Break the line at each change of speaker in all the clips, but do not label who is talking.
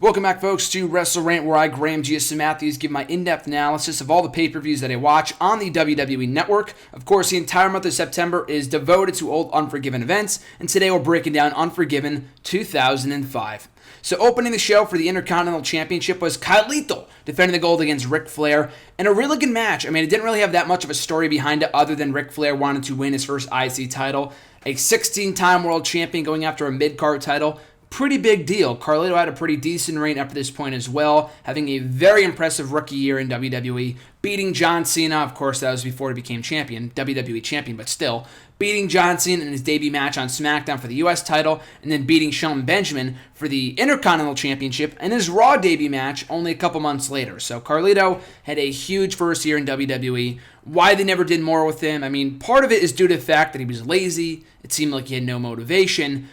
Welcome back, folks, to WrestleRant, where I, Graham G.S. Matthews, give my in-depth analysis of all the pay-per-views that I watch on the WWE Network. Of course, the entire month of September is devoted to old Unforgiven events, and today we're breaking down Unforgiven 2005. So opening the show for the Intercontinental Championship was Carlito defending the gold against Ric Flair in a really good match. I mean, it didn't really have that much of a story behind it other than Ric Flair wanted to win his first IC title. A 16-time world champion going after a mid-card title. Pretty big deal. Carlito had a pretty decent reign up to this point as well, having a very impressive rookie year in WWE, beating John Cena. Of course, that was before he became champion, WWE champion, but still. Beating John Cena in his debut match on SmackDown for the U.S. title, and then beating Shelton Benjamin for the Intercontinental Championship in his Raw debut match only a couple months later. So Carlito had a huge first year in WWE. Why they never did more with him, I mean, part of it is due to the fact that he was lazy. It seemed like he had no motivation.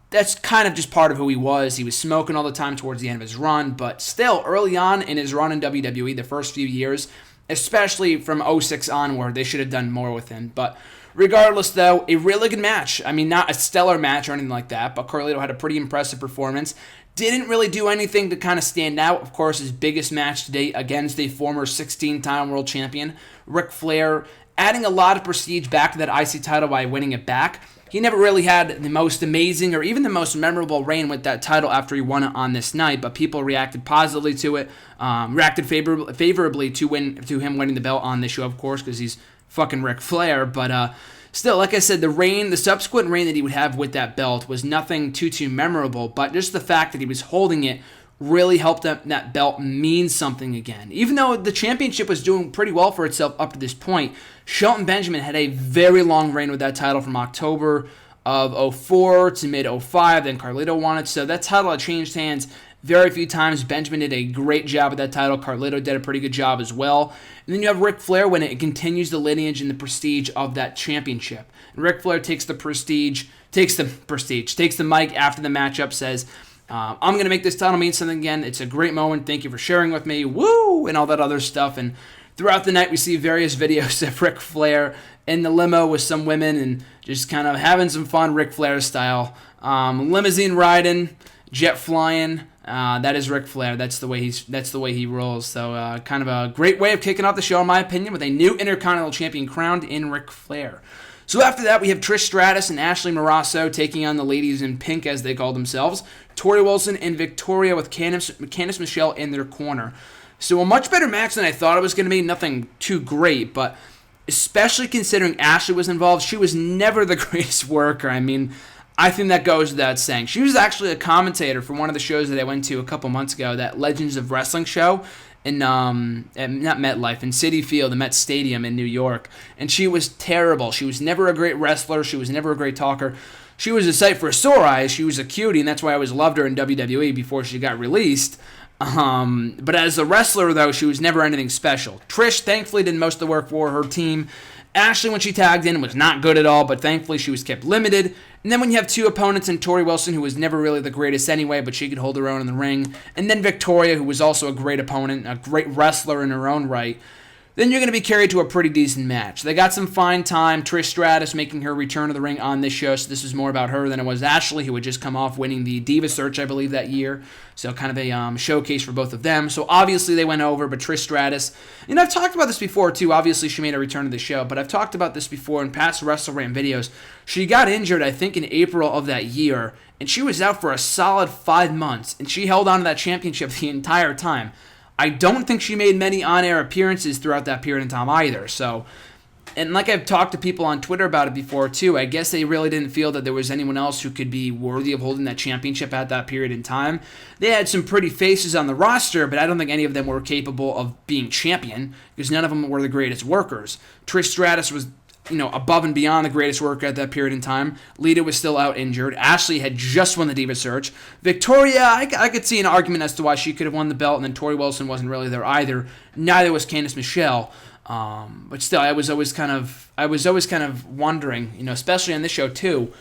That's kind of just part of who he was. He was smoking all the time towards the end of his run, but still, early on in his run in WWE, the first few years, especially from 06 onward, they should have done more with him. But regardless, though, a really good match. I mean, not a stellar match or anything like that, but Carlito had a pretty impressive performance. Didn't really do anything to kind of stand out. Of course, his biggest match to date against a former 16-time world champion, Ric Flair, adding a lot of prestige back to that IC title by winning it back. He never really had the most amazing or even the most memorable reign with that title after he won it on this night, but people reacted positively to it, reacted favorably to him winning the belt on this show, of course, because he's fucking Ric Flair. But still, like I said, the subsequent reign that he would have with that belt was nothing too memorable, but just the fact that he was holding it really helped that belt mean something again. Even though the championship was doing pretty well for itself up to this point, Shelton Benjamin had a very long reign with that title from October of 04 to mid-05. Then Carlito won it, so that title had changed hands very few times. Benjamin did a great job with that title. Carlito did a pretty good job as well. And then you have Ric Flair when it continues the lineage and the prestige of that championship. And Ric Flair takes the mic after the matchup, says, I'm going to make this title mean something again. It's a great moment. Thank you for sharing with me. Woo! And all that other stuff. And throughout the night, we see various videos of Ric Flair in the limo with some women and just kind of having some fun Ric Flair style. Limousine riding, jet flying. That is Ric Flair. That's the way he rolls. So kind of a great way of kicking off the show, in my opinion, with a new Intercontinental Champion crowned in Ric Flair. So after that, we have Trish Stratus and Ashley Maurasso taking on the ladies in pink, as they call themselves, Tori Wilson and Victoria, with Candice Michelle in their corner. So a much better match than I thought it was going to be. Nothing too great, but especially considering Ashley was involved, she was never the greatest worker. I mean, I think that goes without saying. She was actually a commentator for one of the shows that I went to a couple months ago, that Legends of Wrestling show, in not MetLife, in Citi Field, the Met Stadium in New York, and she was terrible. She was never a great wrestler. She was never a great talker. She was a sight for sore eyes. She was a cutie, and that's why I always loved her in WWE before she got released. But as a wrestler, though, she was never anything special. Trish, thankfully, did most of the work for her team. Ashley, when she tagged in, was not good at all, but thankfully she was kept limited. And then when you have two opponents in Tori Wilson, who was never really the greatest anyway, but she could hold her own in the ring, and then Victoria, who was also a great opponent, a great wrestler in her own right, then you're going to be carried to a pretty decent match. They got some fine time. Trish Stratus making her return to the ring on this show, so this was more about her than it was Ashley, who had just come off winning the Diva Search, I believe, that year. So kind of a showcase for both of them. So obviously they went over, but Trish Stratus, and I've talked about this before too, obviously she made a return to the show, but I've talked about this before in past WrestleRant videos. She got injured, I think, in April of that year, and she was out for a solid 5 months, and she held on to that championship the entire time. I don't think she made many on-air appearances throughout that period of time either. So, and like I've talked to people on Twitter about it before too, I guess they really didn't feel that there was anyone else who could be worthy of holding that championship at that period in time. They had some pretty faces on the roster, but I don't think any of them were capable of being champion, because none of them were the greatest workers. Trish Stratus was, above and beyond the greatest worker at that period in time. Lita was still out injured. Ashley had just won the Diva Search. Victoria, I could see an argument as to why she could have won the belt, and then Tori Wilson wasn't really there either. Neither was Candice Michelle. But still, I was always kind of wondering, especially on this show too,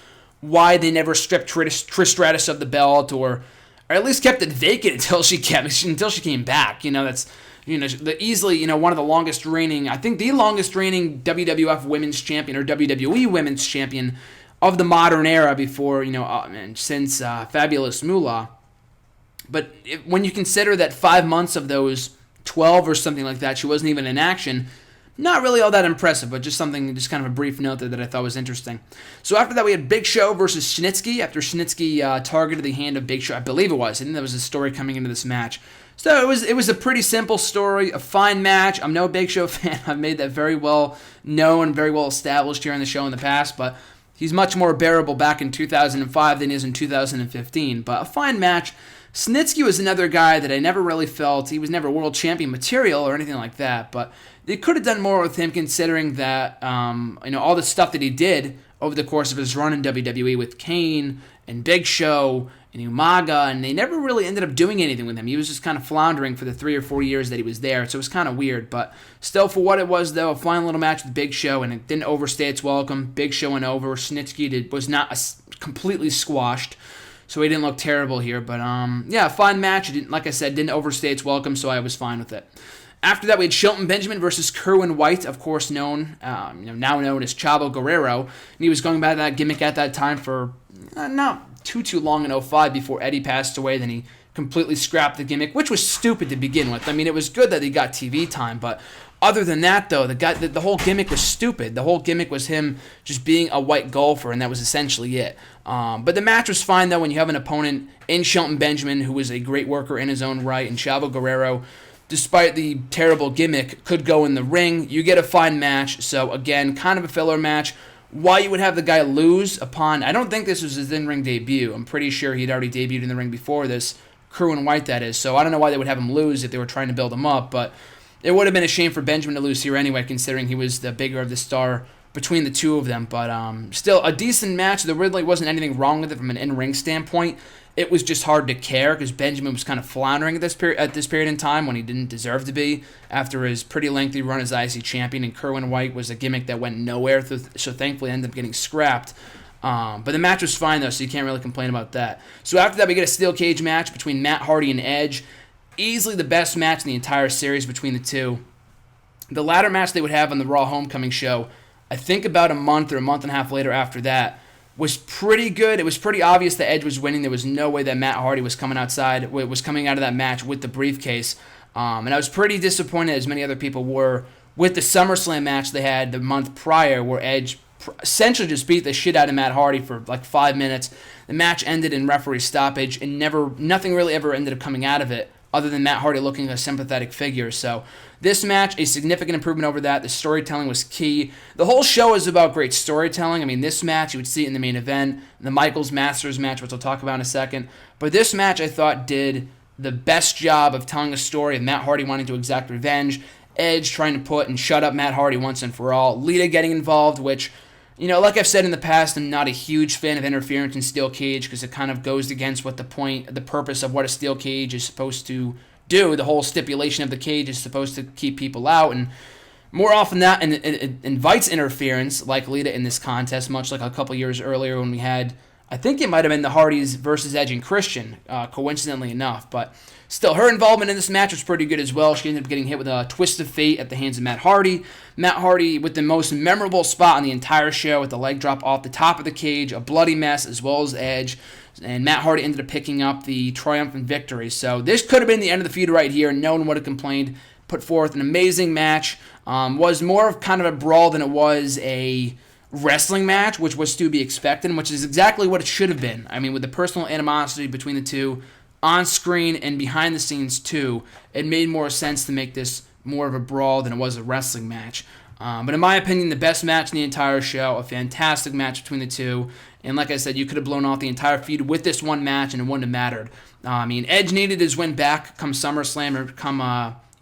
why they never stripped Trish Stratus of the belt, or at least kept it vacant until she came back. That's one of the longest reigning, I think the longest reigning WWF Women's Champion, or WWE Women's Champion of the modern era before, since Fabulous Moolah. But when you consider that 5 months of those 12 or something like that, she wasn't even in action, not really all that impressive, but just something, just kind of a brief note there that I thought was interesting. So after that, we had Big Show versus Snitsky. After Snitsky targeted the hand of Big Show, I believe it was. I think that was the story coming into this match. So it was a pretty simple story, a fine match. I'm no Big Show fan. I've made that very well known, very well established here on the show in the past, but he's much more bearable back in 2005 than he is in 2015. But a fine match. Snitsky was another guy that I never really felt, he was never world champion material or anything like that, but they could have done more with him considering that, all the stuff that he did over the course of his run in WWE with Kane and Big Show and Umaga, and they never really ended up doing anything with him. He was just kind of floundering for the 3 or 4 years that he was there, so it was kind of weird, but still, for what it was, though, a fine little match with Big Show, and it didn't overstay its welcome. Big Show went over. Snitsky was not completely squashed, so he didn't look terrible here. But, fine match. It didn't, like I said, didn't overstay its welcome, so I was fine with it. After that, we had Shelton Benjamin versus Kerwin White, of course now known as Chavo Guerrero. And he was going by that gimmick at that time for not too long in 05 before Eddie passed away. Then he completely scrapped the gimmick, which was stupid to begin with. I mean, it was good that he got TV time, but other than that, though, the whole gimmick was stupid. The whole gimmick was him just being a white golfer, and that was essentially it. But the match was fine, though, when you have an opponent in Shelton Benjamin, who was a great worker in his own right, and Chavo Guerrero, despite the terrible gimmick, could go in the ring. You get a fine match. So, again, kind of a filler match. Why you would have the guy lose upon... I don't think this was his in-ring debut. I'm pretty sure he'd already debuted in the ring before this. Kerwin White, that is. So I don't know why they would have him lose if they were trying to build him up. But it would have been a shame for Benjamin to lose here anyway, considering he was the bigger of the star between the two of them. But still, a decent match. There really wasn't anything wrong with it from an in-ring standpoint. It was just hard to care because Benjamin was kind of floundering at this period in time when he didn't deserve to be after his pretty lengthy run as IC champion, and Kerwin White was a gimmick that went nowhere, so thankfully ended up getting scrapped. But the match was fine, though, so you can't really complain about that. So after that, we get a steel cage match between Matt Hardy and Edge. Easily the best match in the entire series between the two. The latter match they would have on the Raw Homecoming show, I think about a month or a month and a half later after that, was pretty good. It was pretty obvious that Edge was winning. There was no way that Matt Hardy was coming out of that match with the briefcase. And I was pretty disappointed, as many other people were, with the SummerSlam match they had the month prior, where Edge essentially just beat the shit out of Matt Hardy for like 5 minutes. The match ended in referee stoppage, and nothing really ever ended up coming out of it, other than Matt Hardy looking like a sympathetic figure. So this match, a significant improvement over that. The storytelling was key. The whole show is about great storytelling. I mean, this match, you would see it in the main event, the Michaels-Masters match, which I'll talk about in a second. But this match, I thought, did the best job of telling a story of Matt Hardy wanting to exact revenge, Edge trying to put and shut up Matt Hardy once and for all, Lita getting involved, which, like I've said in the past, I'm not a huge fan of interference in steel cage because it kind of goes against what the purpose of what a steel cage is supposed to do. The whole stipulation of the cage is supposed to keep people out, and more often than that, it invites interference, like Lita in this contest, much like a couple years earlier when we had, I think it might have been the Hardys versus Edge and Christian, coincidentally enough, but still, her involvement in this match was pretty good as well. She ended up getting hit with a twist of fate at the hands of Matt Hardy. Matt Hardy with the most memorable spot on the entire show with the leg drop off the top of the cage, a bloody mess, as well as Edge. And Matt Hardy ended up picking up the triumphant victory. So this could have been the end of the feud right here. No one would have complained. Put forth an amazing match. Was more of kind of a brawl than it was a wrestling match, which was to be expected, which is exactly what it should have been. I mean, with the personal animosity between the two, on screen and behind the scenes too, it made more sense to make this more of a brawl than it was a wrestling match. But in my opinion, the best match in the entire show, a fantastic match between the two. And like I said, you could have blown off the entire feud with this one match and it wouldn't have mattered. Edge needed his win back come SummerSlam or come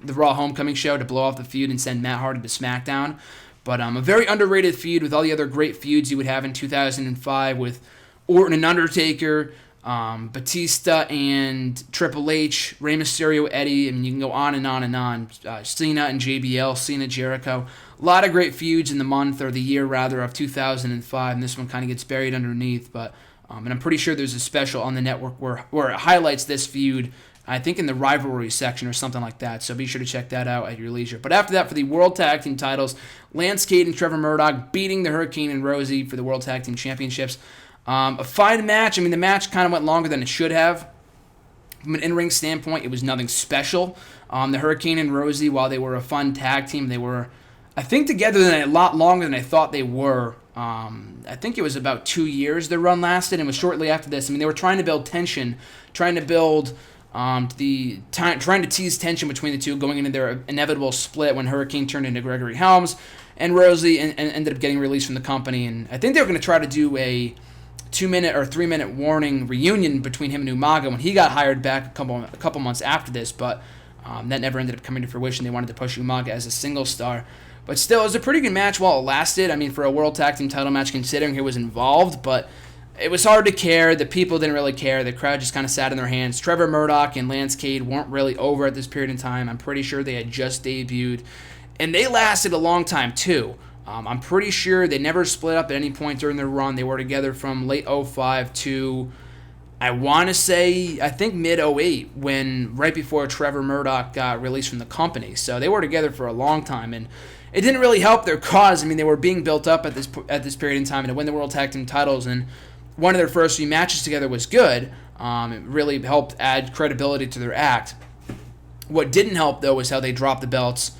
the Raw Homecoming show to blow off the feud and send Matt Hardy to SmackDown. But a very underrated feud with all the other great feuds you would have in 2005 with Orton and Undertaker, Batista and Triple H, Rey Mysterio, Eddie. I mean, you can go on and on and on. Cena and JBL, Cena, Jericho. A lot of great feuds in the month, or the year rather, of 2005, and this one kind of gets buried underneath. But and I'm pretty sure there's a special on the network where it highlights this feud, I think in the rivalry section or something like that. So be sure to check that out at your leisure. But after that, for the World Tag Team titles, Lance Cade and Trevor Murdoch beating the Hurricane and Rosie for the World Tag Team Championships. A fine match. I mean, the match kind of went longer than it should have. From an in-ring standpoint, it was nothing special. The Hurricane and Rosie, while they were a fun tag team, they were, I think, together a lot longer than I thought they were. I think it was about 2 years their run lasted, and it was shortly after this. I mean, they were trying to build tension, trying to build trying to tease tension between the two, going into their inevitable split when Hurricane turned into Gregory Helms, and Rosie ended up getting released from the company. And I think they were going to try to do a 2-minute or 3-minute warning reunion between him and Umaga when he got hired back a couple months after this, but that never ended up coming to fruition. They wanted to push Umaga as a single star. But still, it was a pretty good match while it lasted. I mean, for a World Tag Team title match, considering he was involved, but it was hard to care. The people didn't really care. The crowd just kind of sat in their hands. Trevor Murdoch and Lance Cade weren't really over at this period in time. I'm pretty sure they had just debuted. And they lasted a long time, too. I'm pretty sure they never split up at any point during their run. They were together from late 05 to, I want to say, I think mid-08, right before Trevor Murdoch got released from the company. So they were together for a long time, and it didn't really help their cause. I mean, they were being built up at this period in time and to win the World Tag Team titles, and one of their first few matches together was good. It really helped add credibility to their act. What didn't help, though, was how they dropped the belts.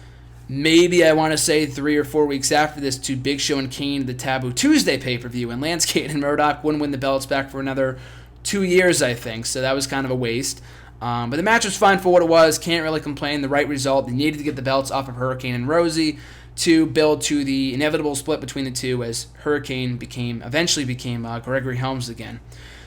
Maybe, I want to say, 3 or 4 weeks after this to Big Show and Kane, the Taboo Tuesday pay-per-view, and Lance Cade and Murdoch wouldn't win the belts back for another 2 years, I think, so that was kind of a waste. But the match was fine for what it was. Can't really complain. The right result. They needed to get the belts off of Hurricane and Rosie to build to the inevitable split between the two as Hurricane eventually became Gregory Helms again.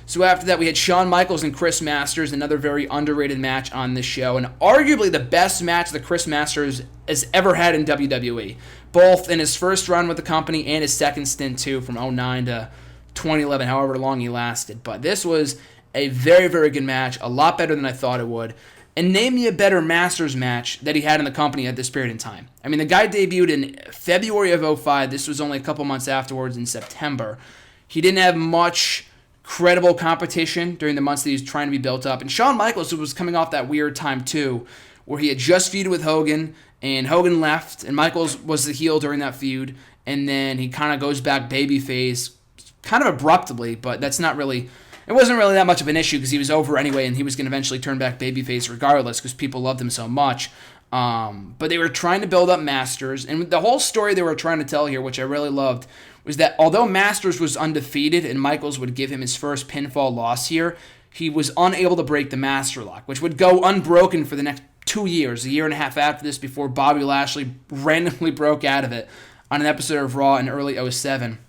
So after that, we had Shawn Michaels and Chris Masters, another very underrated match on this show, and arguably the best match that Chris Masters has ever had in WWE, both in his first run with the company and his second stint, too, from 2009 to 2011, however long he lasted. But this was a very, very good match, a lot better than I thought it would. And name me a better Masters match that he had in the company at this period in time. I mean, the guy debuted in February of 2005. This was only a couple months afterwards in September. He didn't have much credible competition during the months that he was trying to be built up. And Shawn Michaels was coming off that weird time, too, where he had just feuded with Hogan, and Hogan left, and Michaels was the heel during that feud, and then he kind of goes back babyface kind of abruptly, but that's not really... It wasn't really that much of an issue because he was over anyway, and he was going to eventually turn back babyface regardless because people loved him so much. But they were trying to build up Masters, and the whole story they were trying to tell here, which I really loved, was that although Masters was undefeated and Michaels would give him his first pinfall loss here, he was unable to break the Master Lock, which would go unbroken for the next 2 years, a year and a half after this, before Bobby Lashley randomly broke out of it on an episode of Raw in early 2007.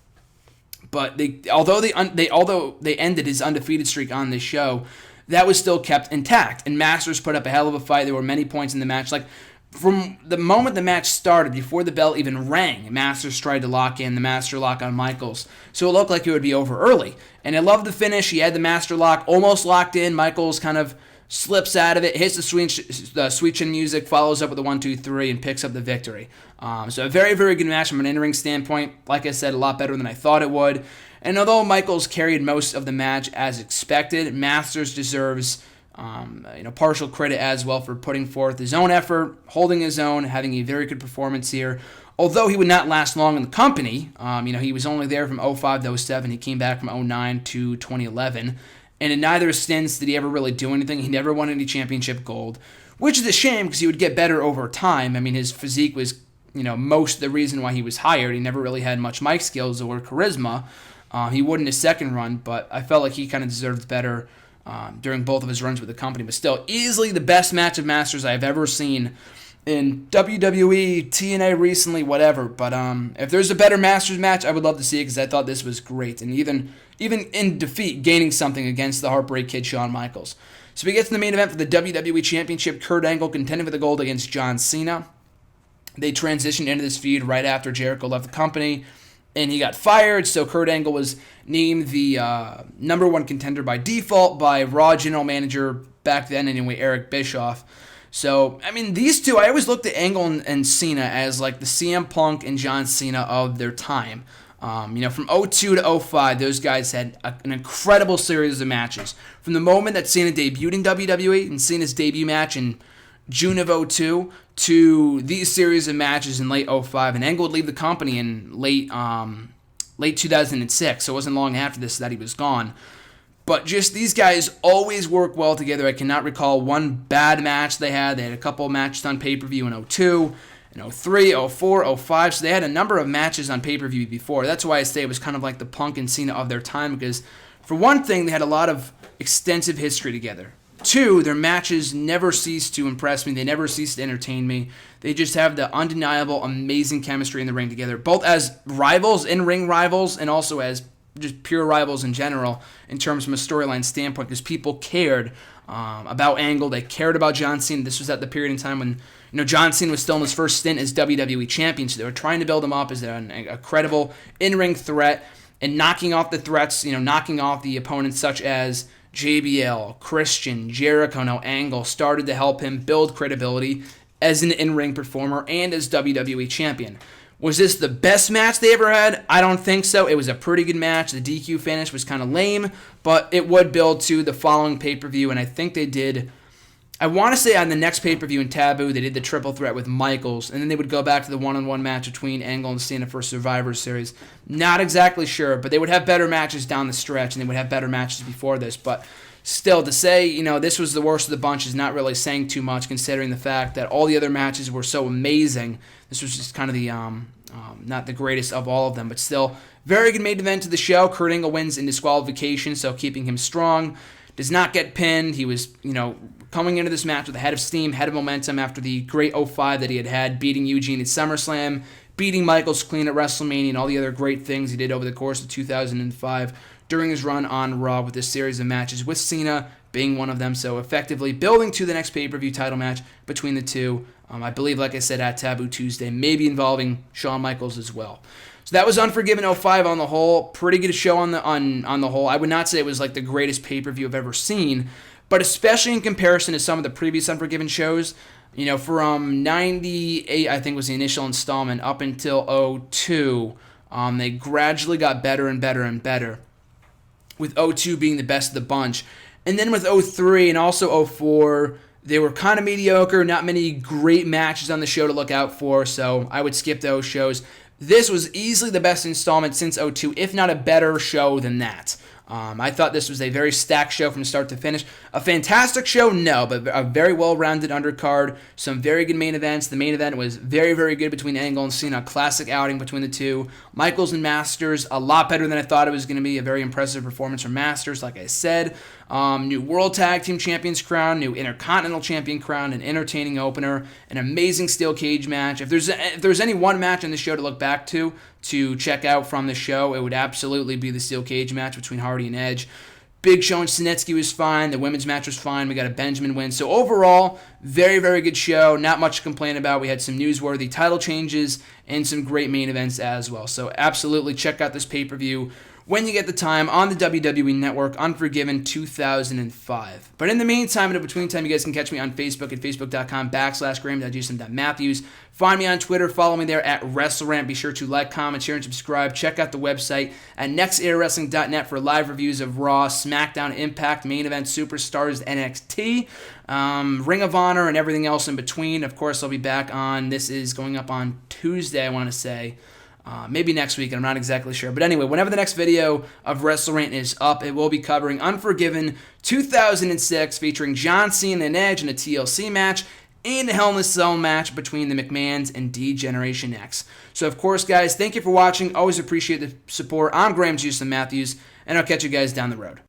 But although they ended his undefeated streak on this show, that was still kept intact. And Masters put up a hell of a fight. There were many points in the match. Like, from the moment the match started, before the bell even rang, Masters tried to lock in the Master Lock on Michaels. So it looked like it would be over early. And I loved the finish. He had the Master Lock almost locked in. Michaels kind of slips out of it, hits the sweet chin music, follows up with the 1-2-3, and picks up the victory. So a very, very good match from an in-ring standpoint. Like I said, a lot better than I thought it would. And although Michaels carried most of the match as expected, Masters deserves partial credit as well for putting forth his own effort, holding his own, having a very good performance here. Although he would not last long in the company, he was only there from 2005 to 2007. He came back from 2009 to 2011. And in neither stints did he ever really do anything. He never won any championship gold, which is a shame because he would get better over time. I mean, his physique was, most of the reason why he was hired. He never really had much mic skills or charisma. He would in his second run, but I felt like he kind of deserved better during both of his runs with the company. But still, easily the best match of Masters I've ever seen in WWE, TNA recently, whatever. But if there's a better Masters match, I would love to see it because I thought this was great. And even in defeat, gaining something against the Heartbreak Kid, Shawn Michaels. So we get to the main event for the WWE Championship. Kurt Angle contending for the gold against John Cena. They transitioned into this feud right after Jericho left the company, and he got fired. So Kurt Angle was named the number one contender by default by Raw general manager back then anyway, Eric Bischoff. So, I mean, these two, I always looked at Angle and Cena as like the CM Punk and John Cena of their time. From 2002 to 2005, those guys had an incredible series of matches. From the moment that Cena debuted in WWE and Cena's debut match in June of 2002 to these series of matches in late 2005, and Angle would leave the company in late 2006, so it wasn't long after this that he was gone. But just these guys always work well together. I cannot recall one bad match they had. They had a couple of matches on pay-per-view in 02, in 03, 04, 05. So they had a number of matches on pay-per-view before. That's why I say it was kind of like the Punk and Cena of their time, because for one thing, they had a lot of extensive history together. Two, their matches never cease to impress me. They never cease to entertain me. They just have the undeniable, amazing chemistry in the ring together, both as rivals, in-ring rivals, and also as just pure rivals in general in terms of a storyline standpoint, because people cared about Angle. They cared about John Cena. This was at the period in time when John Cena was still in his first stint as WWE Champion, so they were trying to build him up as a credible in-ring threat and knocking off the threats, knocking off the opponents such as JBL, Christian, Jericho, now Angle started to help him build credibility as an in-ring performer and as WWE Champion. Was this the best match they ever had? I don't think so. It was a pretty good match. The DQ finish was kind of lame, but it would build to the following pay-per-view, and I think they did, I want to say on the next pay-per-view in Taboo, they did the triple threat with Michaels, and then they would go back to the one-on-one match between Angle and Cena for Survivor Series. Not exactly sure, but they would have better matches down the stretch, and they would have better matches before this, but still, to say, this was the worst of the bunch is not really saying too much, considering the fact that all the other matches were so amazing. This was just kind of the, not the greatest of all of them, but still, very good main event to the show. Kurt Angle wins in disqualification, so keeping him strong. Does not get pinned. He was, coming into this match with a head of steam, head of momentum after the great 05 that he had, beating Eugene at SummerSlam, beating Michaels clean at WrestleMania, and all the other great things he did over the course of 2005 during his run on Raw with this series of matches, with Cena being one of them. So effectively building to the next pay-per-view title match between the two. I believe, like I said, at Taboo Tuesday, maybe involving Shawn Michaels as well. So that was Unforgiven 05 on the whole. Pretty good show on the whole. I would not say it was like the greatest pay-per-view I've ever seen, but especially in comparison to some of the previous Unforgiven shows, from 98, I think was the initial installment, up until 02, they gradually got better and better and better, with 02 being the best of the bunch. And then with 03 and also 04, they were kind of mediocre, not many great matches on the show to look out for, so I would skip those shows. This was easily the best installment since 02, if not a better show than that. I thought this was a very stacked show from start to finish. A fantastic show? No, but a very well-rounded undercard. Some very good main events. The main event was very, very good between Angle and Cena. A classic outing between the two. Michaels and Masters, a lot better than I thought it was going to be. A very impressive performance from Masters, like I said. New World Tag Team Champions crown, new Intercontinental Champion crown, an entertaining opener, an amazing steel cage match. If there's any one match on the show to look back to check out from the show, it would absolutely be the steel cage match between Hardy and Edge. Big Show and Sinetsky was fine. The women's match was fine. We got a Benjamin win. So overall, very, very good show. Not much to complain about. We had some newsworthy title changes and some great main events as well. So absolutely check out this pay-per-view when you get the time on the WWE Network, Unforgiven 2005. But in the meantime, in the between time, you guys can catch me on Facebook at facebook.com/Graham.Matthews. Find me on Twitter. Follow me there at WrestleRant. Be sure to like, comment, share, and subscribe. Check out the website at nextairwrestling.net for live reviews of Raw, SmackDown, Impact, Main Event, Superstars, NXT, Ring of Honor, and everything else in between. Of course, I'll be back on, this is going up on Tuesday, I want to say. Maybe next week, I'm not exactly sure. But anyway, whenever the next video of WrestleRant is up, it will be covering Unforgiven 2006, featuring John Cena and Edge in a TLC match, and a Hell in a Cell match between the McMahons and D-Generation X. So, of course, guys, thank you for watching. Always appreciate the support. I'm Graham Matthews, and I'll catch you guys down the road.